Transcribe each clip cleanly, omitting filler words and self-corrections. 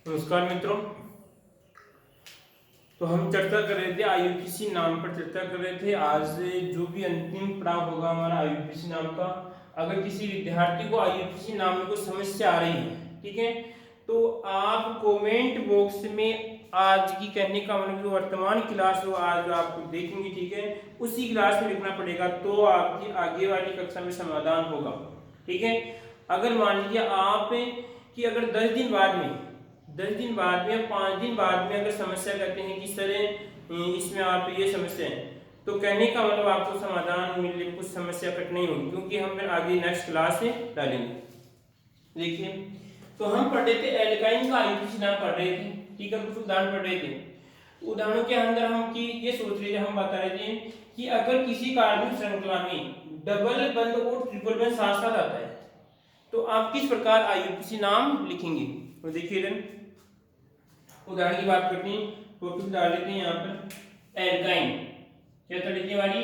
नमस्कार मित्रों। तो हम चर्चा कर रहे थे आईयूपीसी नाम पर चर्चा कर रहे थे। आज जो भी अंतिम पड़ाव होगा हमारा आईयूपीसी नाम का, अगर किसी विद्यार्थी को आईयूपीसी नाम में कोई समस्या आ रही है, ठीक है, तो आप कमेंट बॉक्स में आज की कहने का मतलब जो वर्तमान क्लास हो आज आप देखेंगे, ठीक है, उसी क्लास में लिखना पड़ेगा, तो आपकी आगे वाली कक्षा में समाधान होगा। ठीक है, अगर मान लीजिए आप कि अगर 10 दिन बाद में 5 दिन बाद में अगर समस्या कहते हैं कि सर इसमें आप ये समस्या है, तो कहने का मतलब आपको समाधान मिलने में कुछ समस्या कट नहीं होगी, क्योंकि हम फिर आगे नेक्स्ट क्लास से डालेंगे। देखिए, तो हम पढ़ रहे थे एल्काइन का आईयूपीसी नाम पढ़ रहे थे, ठीक है, कुछ उदाहरण पढ़ रहे थे। उदाहरणों के अंदर हम कि ये सोच रहे थे, हम बता रहे थे कि अगर किसी कार्बनिक श्रृंखला में डबल बंद और ट्रिपल बंद साथ साथ आता है, तो आप किस प्रकार आईयूपीसी नाम लिखेंगे। तो देखिए, उदाहरण की बात करते हैं, टॉपिक डाल लेते हैं यहाँ पर एल्काइन। क्या तो लिखने वाली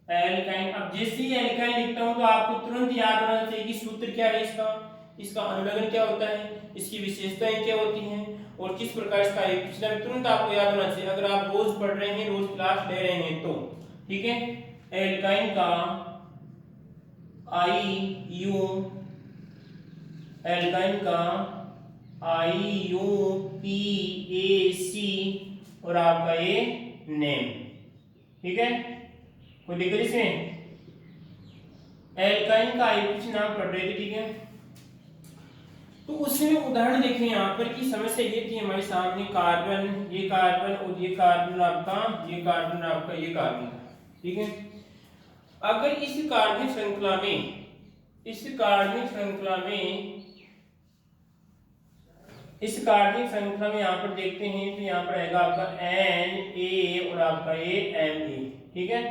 एल्काइन। अब जैसे ही एल्काइन लिखता हूँ तो आपको तुरंत याद होना चाहिए कि सूत्र क्या है इसका अनुलग्न क्या होता है, इसकी विशेषताएं क्या होती हैं और किस प्रकार इसका आईयूपीसी नाम तुरंत आपको याद होना चाहिए। अगर आप रोज पढ़ रहे हैं, रोज क्लास ले रहे हैं तो ठीक है। एल्काइन का IUPAC और आपका ये नेम, ठीक है, कोई दिक्कत इसमें। एल्काइन का आईयूपीसी नाम पढ़ रहे थे, ठीक है, तो उसमें उदाहरण देखें यहाँ पर कि समस्या ये थी हमारे सामने, कार्बन, ये कार्बन और ये कार्बन आपका, ये कार्बन आपका, ये कार्बन, ठीक है। अगर इस कार्बनिक श्रृंखला में यहाँ पर देखते हैं तो यहाँ पर आएगा आपका Na और आपका ये Ma, ठीक है।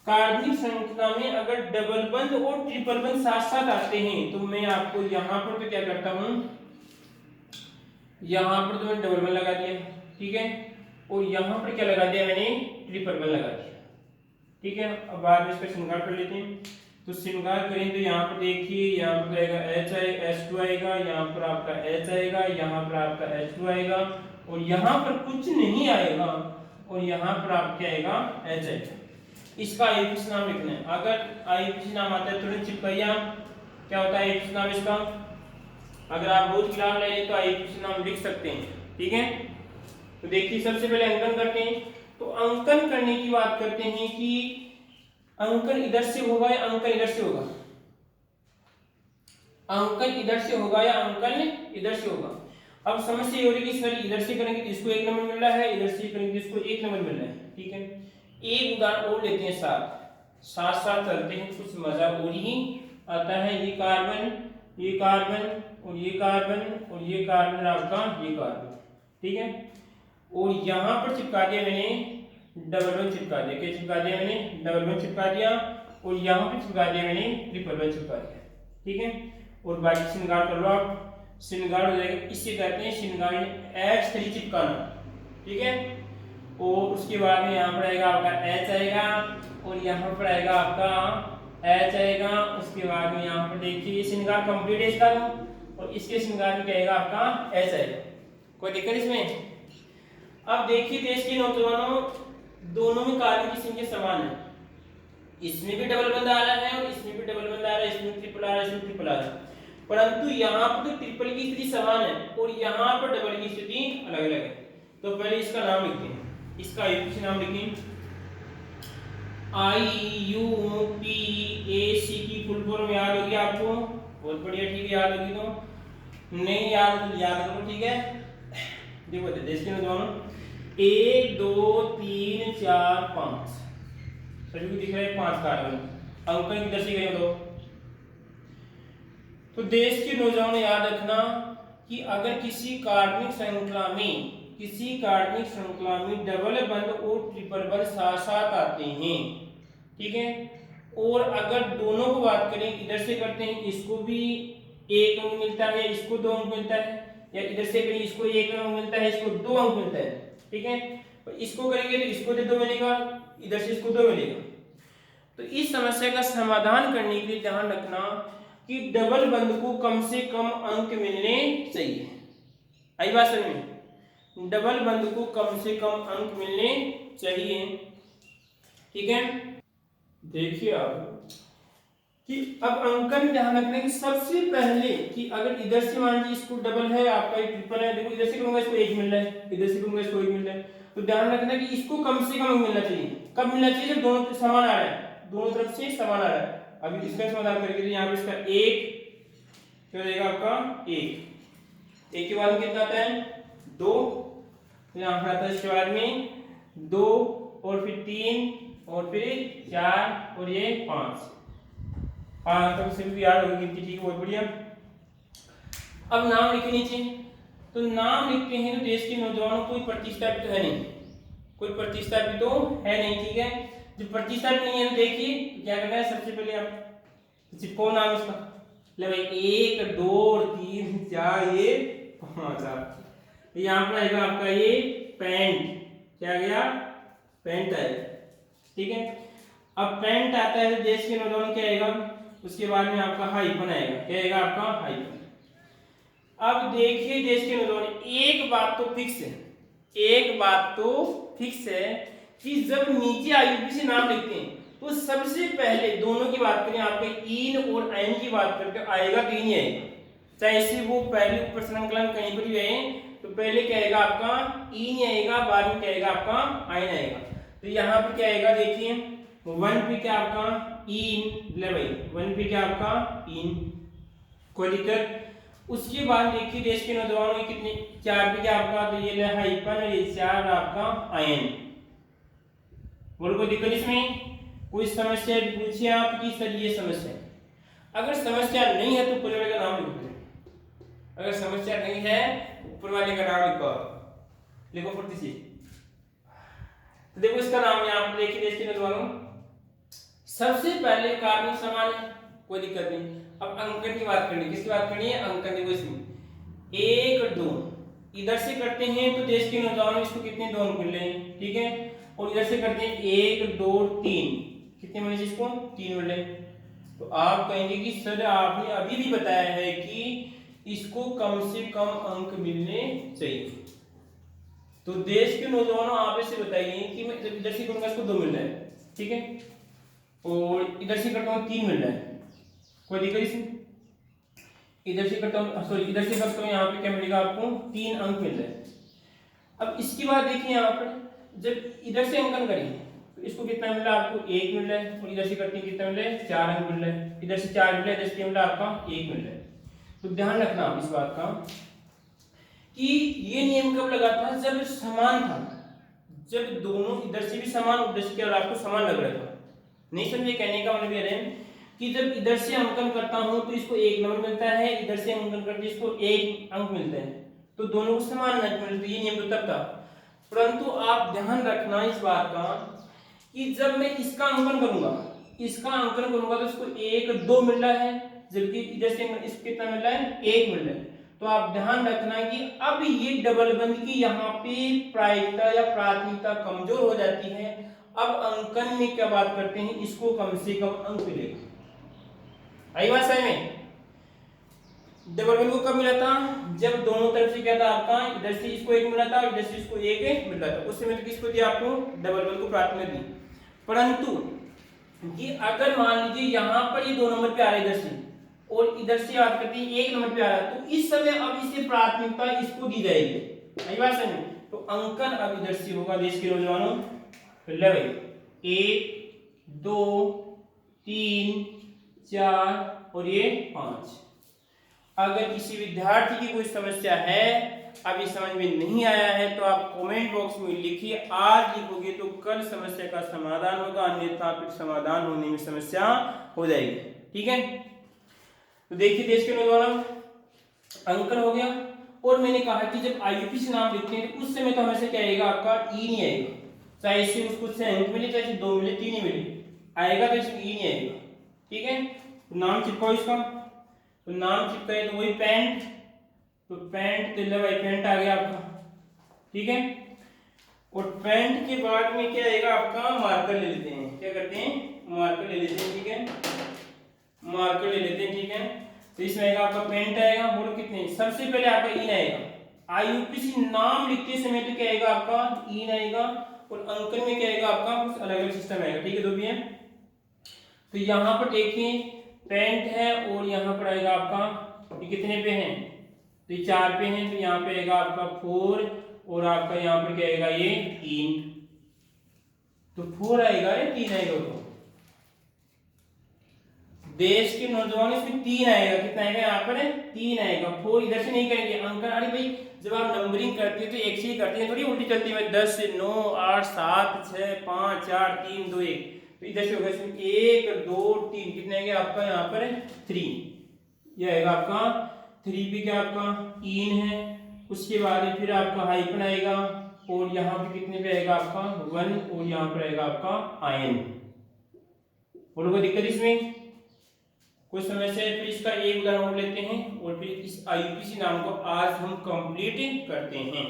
कार्बनिक श्रृंखला में अगर डबल बंद और ट्रिपल बंद साथ साथ आते हैं तो मैं आपको यहाँ पर तो क्या करता हूँ, यहाँ पर तो मैंने डबल बंद लगा दिया, ठीक है, और यहाँ पर क्या लगा दिया मैंने, ट्रिपल बंद लगा दिया, ठीक है। अब बाद में इसका श्रृंगार कर लेते हैं। तो श्रृंगार करें तो यहाँ पर देखिए, यहाँ पर आएगा H2 आएगा, यहाँ पर आपका H आएगा, यहाँ पर आपका H2 आएगा और यहाँ पर कुछ नहीं आएगा और यहाँ पर आपके आएगा H आएगा। इसका आईयूपीसी नाम लिखना है। अगर आईयूपीसी नाम आता है तुरंत चिपकाइए आप, क्या होता है आईयूपीसी नाम इसका। अगर आप रोज क्लास ले रहे तो आईयूपीसी नाम लिख सकते हैं, ठीक है। तो देखिए, सबसे पहले अंकन करते हैं। तो अंकन करने की बात करते हैं कि अंकन इधर से होगा या अंकन इधर से होगा, अंकन इधर से होगा या अंकन इधर से होगा। अब समस्या ये हो रही है कि सर इधर से करेंगे तो इसको 1 नंबर मिल रहा है, इधर से करेंगे तो इसको 1 नंबर मिल रहा है, ठीक है। एक उदाहरण और लेते हैं, साथ साथ चलते हैं, कुछ मजा और ही आता है। ये कार्बन, ये कार्बन और ये कार्बन और ये कार्बन आपका, ये कार्बन, ठीक है। और यहाँ पर चिपका दिया मैंने डबल बंद चिपका दिया, क्या चिपका दिया मैंने, डबल बंद चिपका दिया और यहाँ पे चिपका दिया मैंने ट्रिपल बंद चिपका दिया, ठीक है। और बाकी श्रृंगार कर लो आप, श्रृंगार हो जाएगा। इससे कहते हैं श्रृंगार H3 चिपकाना, ठीक है। और उसके बाद में यहाँ पर आएगा आपका H आएगा और यहाँ पर आएगा आपका H आएगा। उसके बाद में यहाँ पर देखिए श्रृंगार कंप्लीट है इसका, और इसके श्रृंगार में क्या आएगा आपका H आएगा। कोई दिक्कत इसमें। अब देखिए देश के नौजवानों, दोनों में कार्बन की संख्या समान है, इसमें भी डबल बंद आ रहा है और इसमें भी डबल बंद आ रहा है, इसमें ट्रिपल आ रहा है, इसमें ट्रिपल आ रहा है, परंतु यहाँ पर तो ट्रिपल की स्थिति समान है और यहाँ पर डबल की स्थिति अलग अलग है। तो पहले इसका नाम लिखते हैं, इसका आईयूपीसी नाम लिखें। IUPAC की फुल फॉर्म याद होगी आपको, बहुत बढ़िया, ठीक है, याद होगी। तो नहीं याद तो याद करो, ठीक है। देखो देश के नौजवानों, 1 2 3 4 5 सभी को दिख रहा है 5 कार्बन, अंकन किधर से गए दो। तो देश के नौजवान याद रखना कि अगर किसी कार्बनिक श्रृंखला में डबल बंद और ट्रिपल बंद साथ साथ आते हैं, ठीक है, और अगर दोनों को बात करें, इधर से करते हैं इसको भी 1 अंक मिलता है, इसको 2 अंक मिलता है, या इधर से करें इसको 1 अंक मिलता है, इसको 2 अंक मिलता है, ठीक है। और इसको करेंगे तो इसको 2 मिलेगा, इधर से इसको 2 मिलेगा। तो इस समस्या का समाधान करने के लिए ध्यान रखना कि डबल बंद को कम से कम अंक मिलने चाहिए। आई बात समझ में? डबल बंद को कम से कम अंक मिलने चाहिए, ठीक है। देखिए आप कि अब अंकन में ध्यान रखना कि सबसे पहले कि अगर इधर से मान लीजिए इसको डबल है, आपका एक ट्रिपल है, देखो इधर से करूंगा इसको 1 मिल रहा है, इधर से करूंगा इसको 1 मिल रहा है, तो ध्यान रखना कि इसको कम से कम अंक मिलना चाहिए। कब मिलना चाहिए? जब दोनों समान आ रहा है, दोनों तरफ से समान आ रहा है। अभी इसका समाधान करके यहाँ पे इसका 1 क्या रहेगा आपका 1 के बाद में कितना आता है 2, यहाँ पर आता है इसके बाद में 2 और फिर 3 और फिर 4 और ये 5 तक से भी याद होगी गिनती, ठीक है, बहुत बढ़िया। अब नाम लिखे नीचे, तो नाम लिखते हैं तो देश के नौजवानों कोई प्रतिस्थापित तो है नहीं, कोई प्रतिस्थापित तो है नहीं, ठीक है। जब प्रतिस्थापित नहीं है तो देखिए क्या करना है, सबसे पहले आप चिपको नाम इसका, ले भाई 1 2 3 4 ये 5 यहाँ पर आएगा आपका ये पैंट, क्या गया पैंट आएगा, ठीक है। अब पैंट आता है तो देश के नौजवान क्या आएगा, उसके बाद में आपका हाइफन आएगा, क्या आएगा आपका हाइफन। अब देखिए देश के नौजवान, एक बात तो फिक्स है, एक बात तो फिक्स है कि जब नीचे आईयूपीसी नाम लिखते हैं तो सबसे पहले दोनों की बात करें, आपके इन और आयन की बात करके आएगा कि नहीं आएगा, चाहे से वो पहले ऊपर संकलन कहीं पर भी आए तो पहले क्या आएगा आपका इन आएगा, बाद में क्या आएगा आपका आयन आएगा। तो यहाँ पर क्या आएगा देखिए 1 पे क्या आपका इन, ले भाई 1 पे क्या आपका इन, कोई दिक्कत। उसके बाद देखिए देश के नौजवानों में कितने 4 पे क्या आपका, तो ये ले हाइफन और ये 4 आपका आयन, बोलो कोई दिक्कत इसमें? कोई समस्या पूछिए आप कि सर ये समस्या है, अगर समस्या नहीं है तो ऊपर वाले का नाम लिख दो, अगर समस्या नहीं है ऊपर वाले का नाम लिखो, लिखो फुर्ती से। तो देखो इसका नाम यहाँ पर देखिए देश के नौजवानों, सबसे पहले कार्बन समान है, कोई दिक्कत नहीं। अब अंकन की बात करनी, किसकी बात करनी है? अंकन। देखो इसमें 1 2 इधर से करते हैं तो देश के नौजवानों इसको कितने 2 अंक मिल रहे हैं, ठीक है। और इधर से करते हैं 1 2 3, कितने मिले इसको 3 मिल रहे। तो आप कहेंगे कि सर आपने अभी भी बताया है कि इसको कम से कम अंक मिलने चाहिए, तो देश के नौजवानों आप इसे बताइए कि मैं जब इधर से करूंगा इसको 2 मिल रहा है, ठीक है, और इधर से करता हूँ 3 मिल रहा है, कोई दिक्कत इसमें? इधर से करता हूँ, सॉरी इधर से करता हूँ, यहाँ पे क्या मिलेगा आपको 3 अंक मिल रहे हैं। अब इसके बाद देखिए यहाँ पर जब इधर से अंकन करेंगे तो इसको कितना मिल रहा है आपको 1 मिल रहा है, और इधर से करते हैं कितना मिल रहा है 4 अंक मिल रहा है, इधर से 4 मिल रहा है, इधर से मिल रहा है आपका 1 मिल रहा है। तो ध्यान रखना आप इस बात का कि ये नियम कब लगा था, जब समान था, जब दोनों इधर से भी समान उधर से क्या आपको समान लग रहा था। नहीं समझे? कहने का मतलब ये है कि जब इधर से अंकन करता हूं तो इसको 1 नंबर मिलता है, इधर से अंकन करते इसको 1 अंक मिलता है, तो दोनों को समान अंक मिलते, ये नियम तो तब था। परंतु आप ध्यान रखना इस बात का कि जब मैं इसका अंकन करूंगा, इसका अंकन करूंगा तो इसको 1 2 मिल रहा है, जबकि इधर से इसको कितना मिल रहा है 1 मिल रहा है। तो आप ध्यान रखना कि अब ये डबल बंद की यहाँ पे प्रायिकता या प्राथमिकता कमजोर हो जाती है। अब अंकन में क्या बात करते हैं, इसको कम से कम अंक मिलेगा। आई बात समझ में? डबल बंद को कब मिला था, जब दोनों तरफ से क्या था आपका, इधर से इसको 1 मिला था, इधर से इसको 1 मिल रहा था, उस समय किसको दिया आपको डबल बंद को प्राथमिकता दी। परंतु कि अगर मान लीजिए यहाँ पर ये 2 नंबर पे आ रहा है इधर से, और इधर से बात करते हैं 1 नंबर पे आ रहा है, तो इस समय अब इसे प्राथमिकता इसको दी जाएगी। आई बात समझ में? तो अंकन अब इधर से होगा देश के नौजवानों, ले भाई 1 2 3 4 और ये 5। अगर किसी विद्यार्थी की कोई समस्या है, अभी समझ में नहीं आया है, तो आप कमेंट बॉक्स में लिखिए। आज लिखोगे तो कल समस्या का समाधान होगा, अन्यथा फिर समाधान होने में समस्या हो जाएगी, ठीक है। तो देखिए देश के नौजवानों, अंकन हो गया, और मैंने कहा कि जब आईयूपीसी नाम लिखते हैं तो उस समय तो हमेशा क्या आएगा आपका ई नहीं आएगा, चाहे इससे उसको से अंक मिले, चाहे 2 मिले 3 ही मिले, आएगा तो इसमें ई नहीं आएगा, ठीक है। तो नाम चिपकाओ इसका, तो नाम चिपकाए तो वही पैंट, तो पैंट तो भाई पैंट आ गया आपका, ठीक है। और पैंट के बाद में क्या आएगा आपका, मार्कर ले लेते हैं, क्या करते हैं मार्कर ले लेते हैं, ठीक है, मार्कर ले लेते हैं, ठीक है। तो इसमें आएगा आपका पेंट आएगा, बोलो कितने, सबसे पहले आपका इन आएगा, आईयूपीएसी नाम लिखते समय तो क्या आएगा आपका इन आएगा, और अंकन में क्या आएगा आपका कुछ अलग अलग सिस्टम आएगा। ठीक है दो भी है। तो यहाँ पर देखिए पेंट है और यहाँ पर आएगा आपका ये कितने पे है, तो ये 4 पे है, तो यहाँ पे आएगा आपका 4 और आपका यहाँ पर क्या आएगा ये 3, तो 4 आएगा या 3 आएगा, तो देश के नौजवान इसमें 3 आएगा, कितना आएगा यहाँ पर 3 आएगा, 4 इधर से नहीं करेंगे अंकन। अरे भाई जब आप नंबरिंग करते हो तो एक से ही करते हैं, थोड़ी उल्टी चलती है 10 9 8 7 6 5 4 3 2 1, तो इधर से होगा इसमें 1 2 3 कितने आएंगे आपका यहाँ पर 3, ये आएगा आपका 3 पे क्या आपका 3 है, उसके बाद फिर आपका हाइफन आएगा और यहाँ पे कितने पे आएगा आपका 1 और यहाँ पर आएगा आपका आयन। और कोई दिक्कत इसमें कोई समस्या है? फिर इसका एक उदाहरण और लेते हैं और फिर इस आईयूपीएसी नाम को आज हम कंप्लीट करते हैं।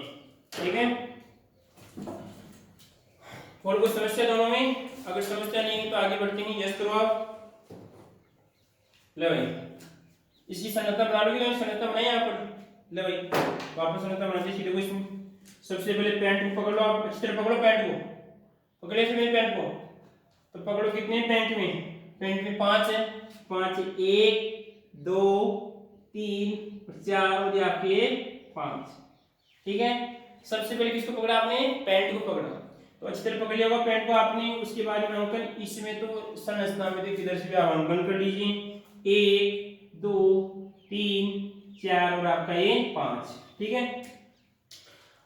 ठीक है, और कोई समस्या दोनों में? अगर समस्या नहीं है तो आगे बढ़ते हैं। यस करो आप। ले भाई इसकी संरचना बना लोगे, संरचना बनाई यहाँ पर। ले भाई वापस संरचना बनाते सीधे को इसमें। सबसे पहले पैंट को पकड़ लो आप, अच्छी तरह पकड़ो पैंट को, पकड़े से मेरे पैंट को, तो पकड़ो कितने पैंट में, पैंट में 5 है, 5 1 2 3 4 और ये आपके 5। ठीक है, सबसे पहले किसको पकड़ा आपने, पैंट को पकड़ा, तो अच्छी तरह पकड़ लिया होगा पैंट को आपने। उसके बाद में अंकन इसमें तो संरचना में तो इधर से भी आप अंकन कर लीजिए 1 2 3 4 और आपका ये 5। ठीक है,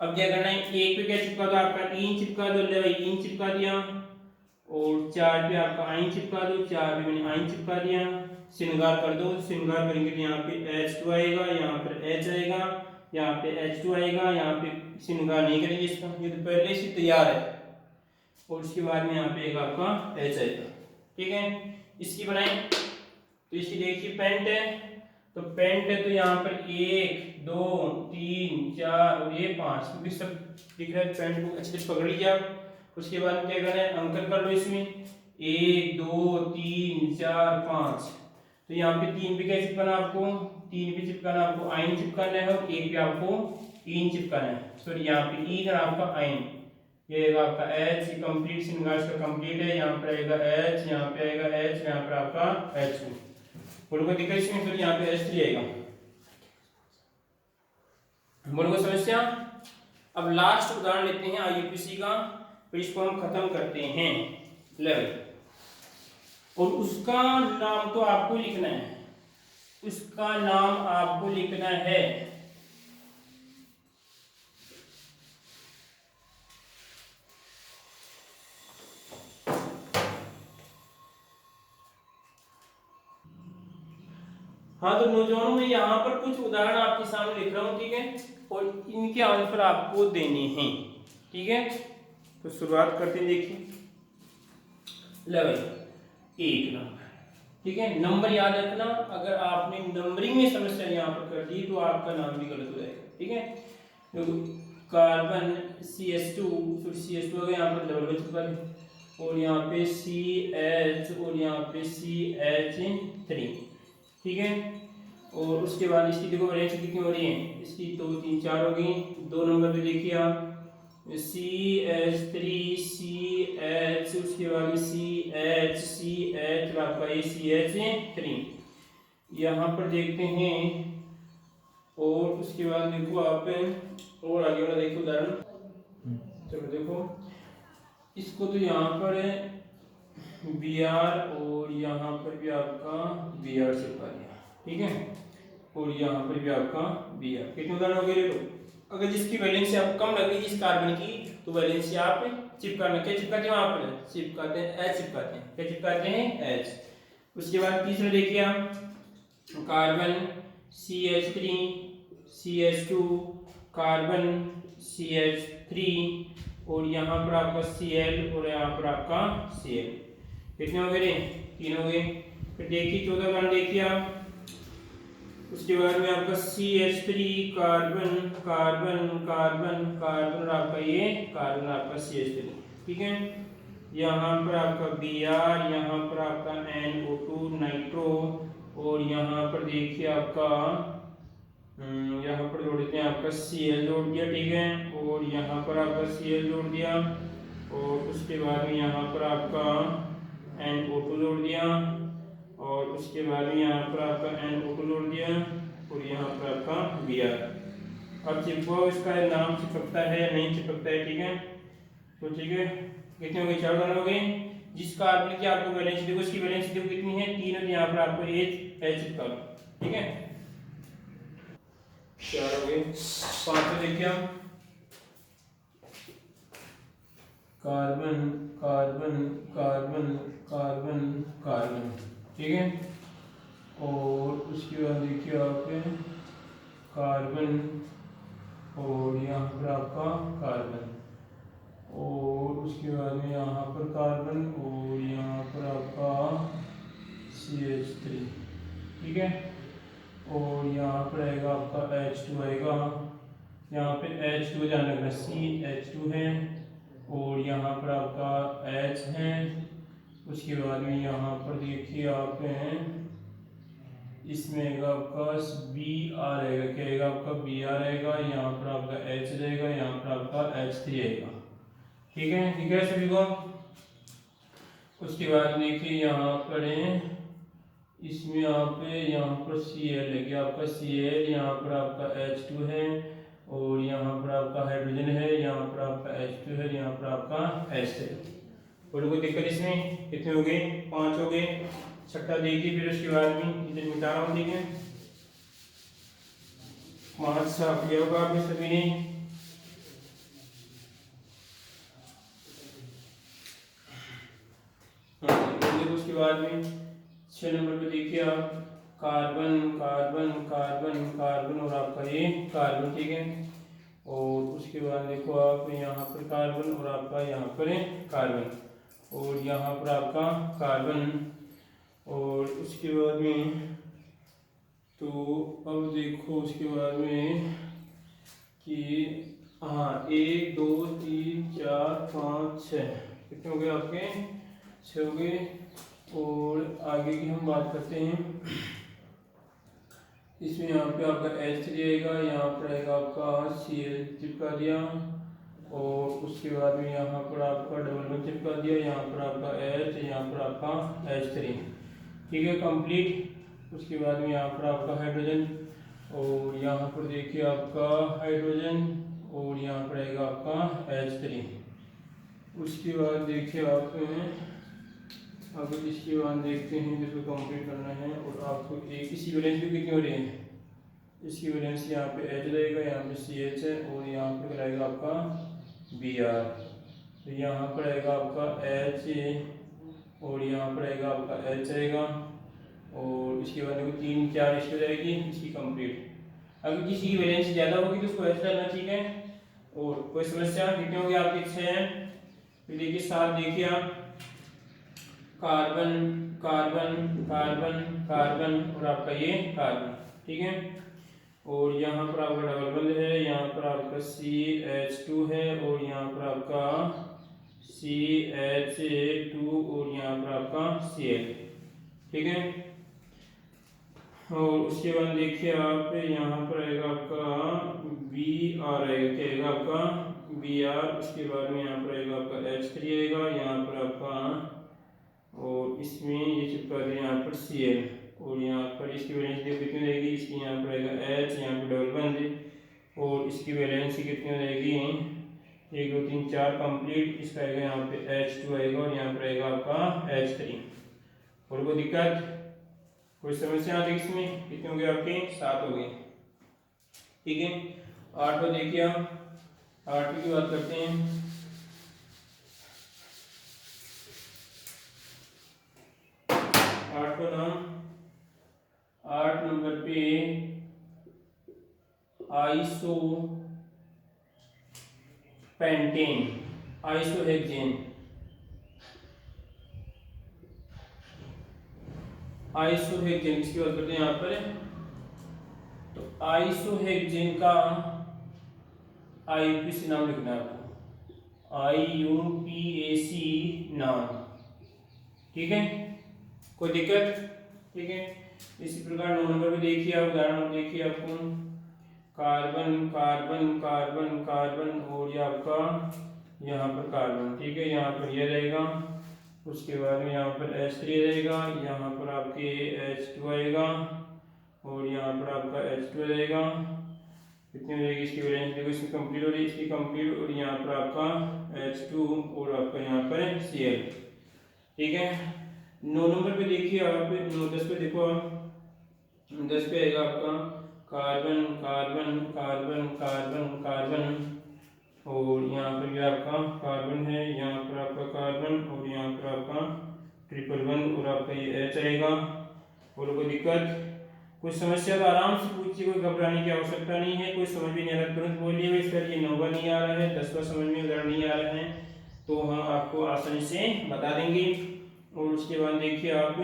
अब क्या करना है, 1 पे क्या चिपका दो आपका इन चिपका दो, ले भाई इन चिपका दिया, और 4 पे आपका आइन चिपका दो, 4 पे मैंने आइन चिपका दिया। श्रृंगार कर दो, श्रृंगार करेंगे तो यहाँ पे H2 आएगा, यहाँ पर H आएगा, यहाँ पे H2 आएगा, यहाँ पे श्रृंगार नहीं करेंगे इसका, ये तो पहले से तैयार है, और उसके बाद में यहाँ पे आएगा आपका H आएगा। ठीक है, इसकी बनाए तो इसकी देखिए पेंट है, तो पेंट है तो यहाँ पर 1 2 3 4 और ये 5, क्योंकि सब दिख रहा है। पेंट को अच्छे से पकड़ लीजिए आप। उसके बाद क्या करना है, अंकन कर लो इसमें 1 2 3 4 5, तो यहाँ पे 3 पे क्या चिपकाना आपको, 3 पे चिपकाना आपको आइन चिपकाना है, और 1 पे आपको इन चिपकाना है। सॉरी यहाँ पे इन और आपका आइन, ये आएगा आपका H, कंप्लीट श्रृंगार का कंप्लीट है। यहाँ पर आएगा H, यहाँ पे आएगा H, यहाँ पर आपका H2, बोलो को दिक्कत इसमें, फिर यहाँ पे H3 आएगा। बोलो को समस्या? अब लास्ट उदाहरण लेते हैं आईयूपीएसी का, फिर इसको हम खत्म करते हैं। लेवल, और उसका नाम तो आपको लिखना है, उसका नाम आपको लिखना है हाँ। तो नौजवानों में यहाँ पर कुछ उदाहरण आपके सामने लिख रहा हूँ। ठीक है, और इनके आंसर आपको देने हैं। ठीक है, तो शुरुआत करते हैं। देखिए लेवल 1 नंबर। ठीक है, नंबर याद रखना, अगर आपने नंबरिंग में समस्या यहाँ पर कर दी तो आपका नाम भी गलत हो जाएगा। ठीक है, तो कार्बन CH2 हो गया, यहाँ पर डबल चिपका दे, और यहाँ पे CH और यहाँ पे CH3। ठीक है, और उसके बाद इसकी देखो वैलेंस कितनी हो रही है, इसकी 2 3 4 हो गई। 2 नंबर पे देखिए आप CH3 CH, उसके बाद CH आपका ये CH3 यहाँ पर देखते हैं। और उसके बाद देखो आप और आगे वाला देखो उदाहरण, चलो देखो इसको, तो यहाँ पर Br और यहाँ पर भी आपका Br चिपका दिया। ठीक है, और यहाँ पर भी आपका Br। कितने उदाहरण हो गए? तो अगर जिसकी वैलेंसी आपको कम लगी जिस कार्बन की, तो वैलेंसी आप चिपकाना, क्या चिपकाते हैं वहां पर, चिपकाते हैं H, चिपकाते हैं, क्या चिपकाते हैं H। उसके बाद तीसरा देखिए आप carbon CH3 CH2 carbon CH3 और यहाँ पर आपका Cl और यहाँ पर आपका Cl। कितने हो गए? 3 हो गए। फिर देखिए 14 उदाहरण देखिए आप। उसके बाद में आपका CH3 carbon carbon carbon carbon और आपका ये कार्बन आपका CH3। ठीक है, यहाँ पर आपका Br, यहाँ पर आपका NO2 नाइट्रो, और यहाँ पर देखिए आपका यहाँ पर जोड़ देते हैं आपका Cl जोड़ दिया, ठीक है, और यहाँ पर आपका Cl जोड़ दिया, और उसके बाद में यहाँ पर आपका NO2 जोड़ दिया, और उसके बाद में यहाँ पर आपका NO2 जोड़ दिया, और यहाँ पर आपका Br। अब चिपको, इसका नाम चिपकता है या नहीं चिपकता है, ठीक है। तो ठीक है, कितने हो गए, 4 बन हो गए। जिस कार्बन की आपको वैलेंसी देखो, इसकी वैलेंसी देखो कितनी है, 3 है, यहाँ पर आपको H चिपका, ठीक है। 4 हो गए। 5 देखिए हम, carbon carbon carbon carbon carbon, ठीक है, और उसके बाद देखिए आप कार्बन, और यहाँ पर आपका कार्बन, और उसके बाद में यहाँ पर कार्बन, और यहाँ पर आपका CH3, ठीक है, और यहाँ पर आएगा आपका H2 आएगा, यहाँ पे H2 ध्यान रखना, CH2 है, और यहाँ पर आपका H है, उसके बाद में यहाँ पर देखिए आप हैं, इसमें आएगा आपका Br आएगा, क्या आएगा आपका Br आएगा, यहाँ पर आपका H रहेगा, यहाँ पर आपका H3 आएगा, ठीक है सभी को। उसके बाद देखिए यहाँ पर है, इसमें आप यहाँ पर Cl है, क्या आपका Cl, यहाँ पर आपका H2 है, और यहाँ पर आपका हाइड्रोजन है, यहाँ पर आपका H2 है, यहाँ पर आपका H है। और कोई दिक्कत इसमें, कितने हो गए, 5 हो गए। छठा देखिए, फिर उसके बाद में इधर मिटा रहा हूँ, देखिए 5 साफ किया होगा आपने सभी ने। उसके बाद में 6 नंबर पे देखिए आप, कार्बन कार्बन कार्बन कार्बन, और आपका ये कार्बन, ठीक है, और उसके बाद देखो आप यहाँ पर कार्बन, और आपका यहाँ पर है कार्बन, और यहाँ पर आपका कार्बन, और उसके बाद में तो अब देखो उसके बाद में कि हाँ 1 2 3 4 5 6 कितने हो गए आपके, 6 हो गए। और आगे की हम बात करते हैं, इसमें यहाँ पे आपका H3 आएगा, यहाँ पर आएगा आपका Cl चिपका दिया, और उसके बाद में यहाँ पर आपका डबल बॉन्ड चिपका दिया, यहाँ पर आपका H, यहाँ पर आपका H3, ठीक है, कंप्लीट। उसके बाद में यहाँ पर आपका हाइड्रोजन, और यहाँ पर देखिए आपका हाइड्रोजन, और यहाँ पर आएगा आपका H3। उसके बाद देखिए आप अगर इसके बाद देखते हैं जिसको कंप्लीट करना है, और आपको एक इसी वैलेंस भी कितनी हो रही है, इसकी वैलेंस यहाँ पे H रहेगा, यहाँ पे CH है, और यहाँ पर रहेगा आपका Br, तो यहाँ पर आएगा आपका H, और यहाँ पर आएगा आपका H आएगा, और इसके बाद में 3 4 इसको जाएगी इसकी कंप्लीट। अगर किसी की वैलेंस ज़्यादा होगी तो उसको ऐसे डालना, ठीक है। और कोई समस्या, कितने होंगे आपके 6 हैं, फिर देखिए 7 देखिए आप, कार्बन कार्बन कार्बन कार्बन, और आपका ये कार्बन, ठीक है, और यहाँ पर आपका डबल बंद है, यहाँ पर आपका CH2 है, और यहाँ पर आपका CH2, और यहाँ पर आपका Cl, ठीक है। और उसके बाद देखिए आप यहाँ पर आएगा आपका Br आएगा, क्या आएगा आपका Br, उसके बाद में यहाँ पर आएगा आपका H3 आएगा, यहाँ पर आपका, और इसमें ये चिपका दिया यहाँ पर Cl, और यहाँ पर इसकी वैलेंसी कितनी रहेगी, इसकी यहाँ पर आएगा H, यहाँ पर डबल बंद, और इसकी वैलेंसी कितनी हो जाएगी, 1 2 3 4 कंप्लीट। इसका आएगा यहाँ पे H2 आएगा, और यहाँ पर आएगा आपका H3। और कोई दिक्कत, कोई समस्या आती इसमें, कितने हो गए आपके, 7 हो गए, ठीक है। 8 को देखिए हम, 8 की बात करते हैं। 8 को नाम, 8 नंबर पे आइसो पेंटेन, आइसोहेक्सेन, आइसोहेक्सेन इसकी बात करते हैं यहाँ पर। तो आइसोहेक्सेन का IUPAC नाम लिखना है आपको, IUPAC नाम, ठीक है, कोई दिक्कत, ठीक है। इसी प्रकार 9 नंबर पे देखिए आप, उदाहरण देखिए आपको, कार्बन कार्बन कार्बन कार्बन और ये आपका यहाँ पर कार्बन, ठीक है। यहाँ पर ये रहेगा, उसके बाद में यहाँ पर H3 रहेगा, यहाँ पर आपके H2 आएगा और यहाँ पर आपका H2 रहेगा। कितनी हो जाएगी इसकी वैलेंस, देखो इसकी कंप्लीट हो रही है, इसकी कंप्लीट, और यहाँ पर आपका H2 और आपका यहाँ पर Cl, ठीक है। 9 नंबर पे देखिए आप, 10 पे देखो आप, 10 पे आएगा आपका carbon carbon carbon carbon carbon और यहाँ पर भी आपका कार्बन है, यहाँ पर आपका कार्बन और यहाँ पर आपका ट्रिपल वन और आपका ये H आएगा। और कोई दिक्कत, कुछ समस्या तो आराम से पूछिए, कोई घबराने की आवश्यकता नहीं है। कोई समझ भी नहीं आ रहा तुरंत बोलिए सर ये 9वां नहीं आ रहा है, 10वां समझ में उदाहरण नहीं आ रहे हैं, तो हम आपको आसानी से बता देंगे। और उसके बाद देखिए आप,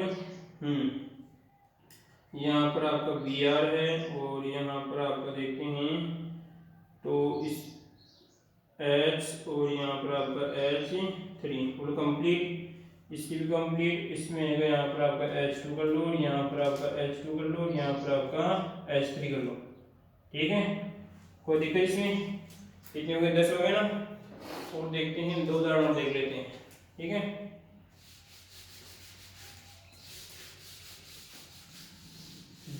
यहाँ पर आपका Br है और यहाँ पर आपका देखते हैं तो इस H और यहाँ पर आपका H3 और कंप्लीट, इसकी भी कंप्लीट, इसमें है यहाँ पर आपका H2 कर लो, यहाँ पर आपका H2 कर लो, यहाँ पर आपका H3 कर लो, ठीक है। कोई दिक्कत इसमें, कितने हो गए, 10 हो गए ना। और देखते हैं 2 उदाहरण देख लेते हैं, ठीक है।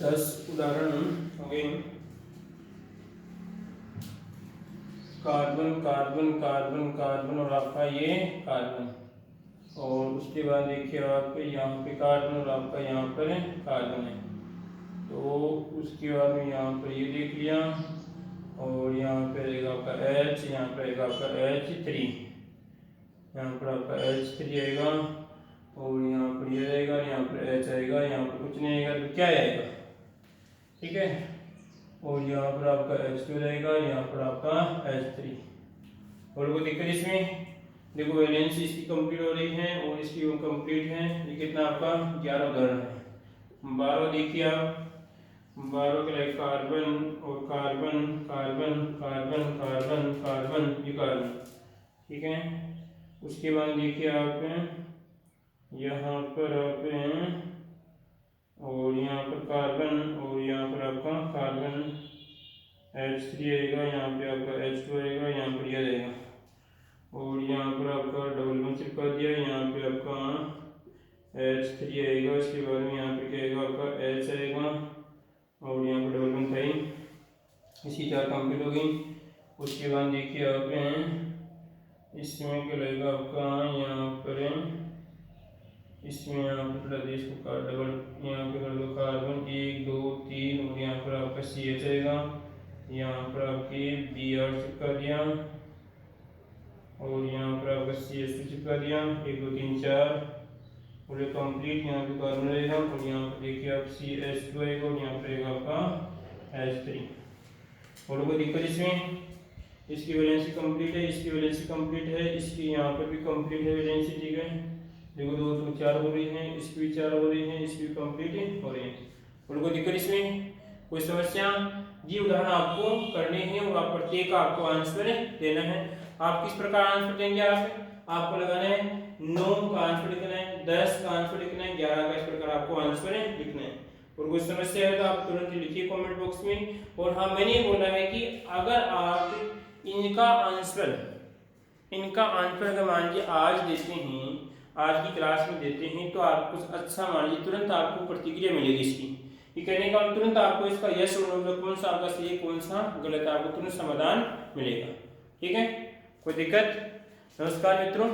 दस उदाहरण हो गए, कार्बन कार्बन कार्बन कार्बन और आपका ये कार्बन, और उसके बाद देखिए आप यहाँ पे कार्बन और आपका यहाँ पर कार्बन है, तो उसके बाद में यहाँ पर ये देख लिया, और यहाँ पे रहेगा आपका H, यहाँ पर रहेगा आपका H3, यहाँ पर आपका H3 आएगा और यहाँ पर ये रहेगा, यहाँ पर H आएगा, यहाँ पर कुछ नहीं आएगा तो क्या आएगा, ठीक है। और यहाँ पर आपका H2 रहेगा, यहाँ पर आपका H3। और कोई दिक्कत इसमें, देखो वैलेंस इसकी कंप्लीट हो रही है और इसकी कंप्लीट है। ये कितना आपका 11 उदाहरण है। 12 देखिए आप, 12 के लिए कार्बन और carbon carbon carbon carbon carbon, ये कार्बन, ठीक है। उसके बाद देखिए आप यहाँ पर आप और यहाँ पर कार्बन और यहाँ पर आपका कार्बन H3 आएगा, यहाँ पे आपका H2 आएगा, यहाँ पर यह रहेगा, और यहाँ पर आपका डबल बॉन्ड चिपका दिया, यहाँ पे आपका H3 आएगा, इसके बाद में यहाँ पे क्या आएगा आपका H आएगा और यहाँ पर डबल बॉन्ड था, इसकी 4 कंप्लीट हो गई। उसके बाद देखिए आप इसमें क्या लगेगा आपका, यहाँ पर इसमें यहाँ पर प्रदेश को डबल यहाँ पे कर दो कार्बन 1 2 3 और यहाँ पर आपका CH आएगा, यहाँ पर आपके Br चिपका दिया और यहाँ पर आपका CH2 चिपका दिया, 1 2 3 4 और ये कंप्लीट। यहाँ पे कार्बन रहेगा और यहाँ पर देखिए आप CH2 आएगा और यहाँ पर रहेगा आपका H3। और कोई दिक्कत इसमें, इसकी वैलेंसी कंप्लीट है, इसकी वैलेंसी कंप्लीट है, इसकी यहाँ पर भी कंप्लीट है वैलेंसी, ठीक है। देखो 2 2 4 हो रही हैं, इसकी भी 4 हो रही हैं, इसकी भी कंप्लीट हो रही है। और कोई दिक्कत इसमें, कोई समस्या, ये उदाहरण आपको करने हैं और आप प्रत्येक का आपको आंसर देना है। आप किस प्रकार आंसर देंगे, आपको लगाना है 9 का आंसर लिखना है, 10 का आंसर लिखना है, 11 का, इस प्रकार आपको आंसर लिखना है। और कोई समस्या है तो आप तुरंत लिखिए कमेंट बॉक्स में। और हाँ, मैंने ये बोला है कि अगर आप इनका आंसर अगर मान लीजिए आज देते हैं, आज की क्लास में देते हैं, तो आपको कुछ अच्छा मान लीजिए तुरंत आपको प्रतिक्रिया मिलेगी इसकी। ये कहने का तुरंत आपको इसका यस और नो में कौन सा आपका सही कौन सा गलत है, आपको तुरंत समाधान मिलेगा, ठीक है। कोई दिक्कत। नमस्कार मित्रों।